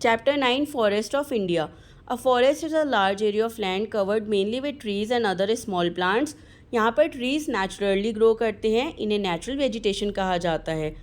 Chapter 9 Forest of India. A forest is a large area of land covered mainly with trees and other small plants. यहाँ पर trees naturally grow करते हैं, इन्हें natural vegetation कहा जाता है.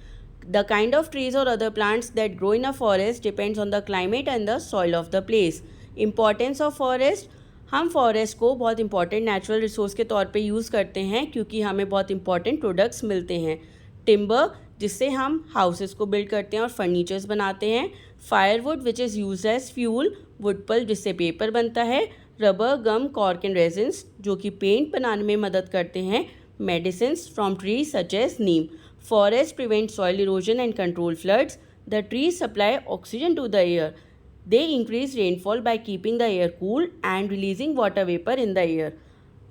The kind of trees or other plants that grow in a forest depends on the climate and the soil of the place. Importance of forest. हम forest को बहुत important natural resource के तौर पे use करते हैं क्योंकि हमें बहुत इंपॉर्टेंट प्रोडक्ट्स मिलते हैं. टिम्बर, जिससे हम हाउसेस को बिल्ड करते हैं और फर्नीचर्स बनाते हैं. Firewood which is use as fuel. Wood pulp, जिससे पेपर बनता है. Rubber, gum, cork and resins, जो कि पेंट बनाने में मदद करते हैं. Medicines from trees such as neem. Forest prevent soil erosion and control floods. The trees supply oxygen to the air. They increase rainfall by keeping the air cool and releasing water vapor in the air.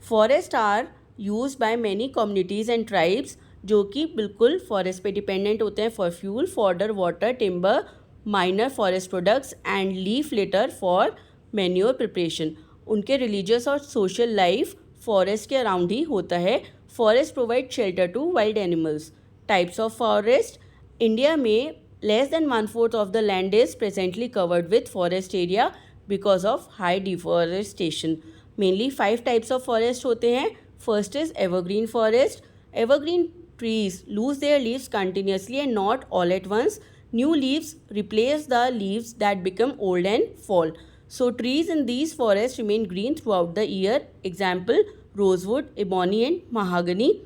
Forests are used by many communities and tribes जो कि बिल्कुल forest पे dependent होते हैं for fuel, fodder, water, timber, minor forest products and leaf litter for manure preparation. उनके religious और social life forest के around ही होता है. Forest provide shelter to wild animals. Types of forest. India में less than 1/4 of the land is presently covered with forest area because of high deforestation. Mainly 5 types of forest होते हैं. First is evergreen forest. Evergreen trees lose their leaves continuously and not all at once. New leaves replace the leaves that become old and fall. So trees in these forests remain green throughout the year. Example, rosewood, ebony and mahogany.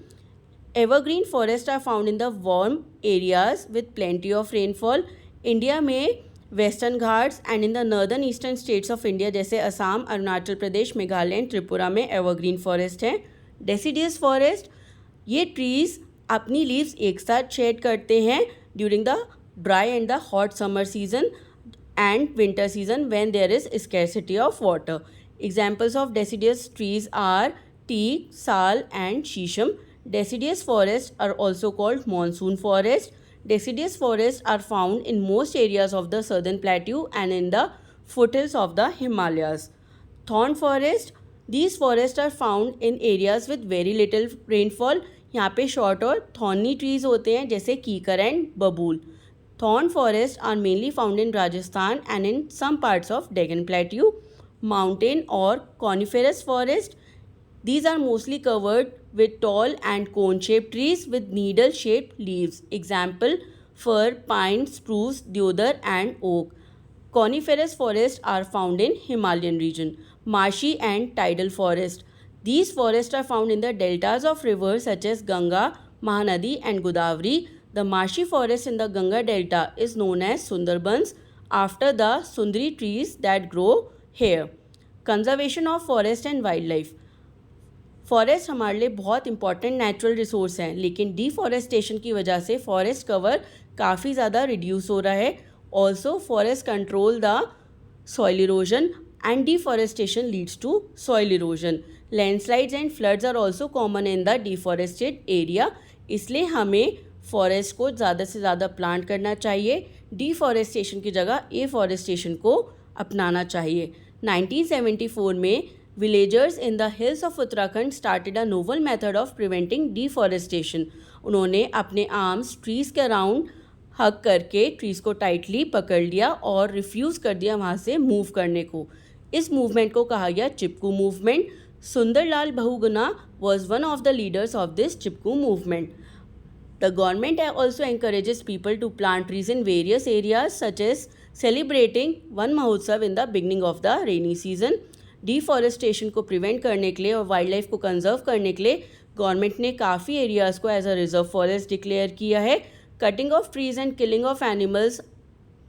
Evergreen forests are found in the warm areas with plenty of rainfall. India में western ghats and in the northern eastern states of India जैसे Assam, Arunachal Pradesh, Meghalaya and Tripura में evergreen forest हैं. Deciduous forest, ये trees अपनी leaves एक साथ shed करते हैं during the dry and the hot summer season and winter season when there is scarcity of water. Examples of deciduous trees are teak, sal and शीशम. Deciduous forests are also called monsoon forests. Deciduous forests are found in most areas of the southern plateau and in the foothills of the Himalayas. Thorn forest. These forests are found in areas with very little rainfall. यहाँ पे short और thorny trees होते हैं जैसे कीकर and बबूल. Thorn forests are mainly found in Rajasthan and in some parts of Deccan Plateau. Mountain or coniferous forest. These are mostly covered with tall and cone-shaped trees with needle-shaped leaves. Example, fir, pine, spruce, deodar and oak. Coniferous forests are found in Himalayan region. Marshy and tidal forest. These forests are found in the deltas of rivers such as Ganga, Mahanadi and Godavari. The marshy forest in the Ganga delta is known as Sundarbans after the Sundari trees that grow here. Conservation of forest and wildlife. Forest हमारे लिए बहुत important natural resource हैं, लेकिन deforestation की वजह से forest cover काफ़ी ज़्यादा रिड्यूस हो रहा है. Also forest control the soil erosion and deforestation leads to soil erosion. Landslides and floods are also common in the deforested area. इसलिए हमें फॉरेस्ट को ज़्यादा से ज़्यादा प्लांट करना चाहिए. डिफॉरेस्टेशन की जगह एफॉरेस्टेशन को अपनाना चाहिए. 1974 में Villagers in the hills of Uttarakhand started a novel method of preventing deforestation. उन्होंने अपने आर्म्स ट्रीज़ के अराउंड हग करके ट्रीज़ को टाइटली पकड़ लिया और रिफ्यूज़ कर दिया वहाँ से मूव करने को. इस मूवमेंट को कहा गया Chipko movement. Sunderlal Bahuguna was one of the leaders of this Chipko movement. The government also encourages people to plant trees in various areas such as celebrating Van Mahotsav in the beginning of the rainy season. Deforestation को prevent करने के लिए और wild life को conserve करने के लिए government ने काफ़ी एरियाज़ को as a reserve forest declare किया है. Cutting of trees and killing of animals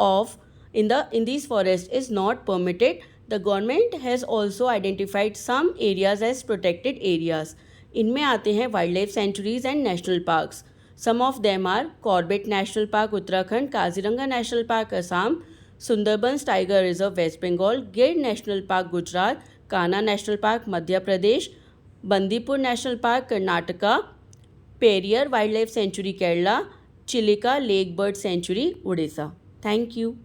of in this forest is not permitted. The government has also identified some areas as protected areas. इनमें आते हैं wild life sanctuaries and national parks. Some of them are Corbett national park Uttarakhand, Kaziranga national park Assam, Sundarbans tiger reserve West Bengal, Gir national park Gujarat, Kanha national park Madhya Pradesh, Bandipur national park Karnataka, Periyar wild life sanctuary Kerala, Chilika lake bird sanctuary Orissa. Thank you.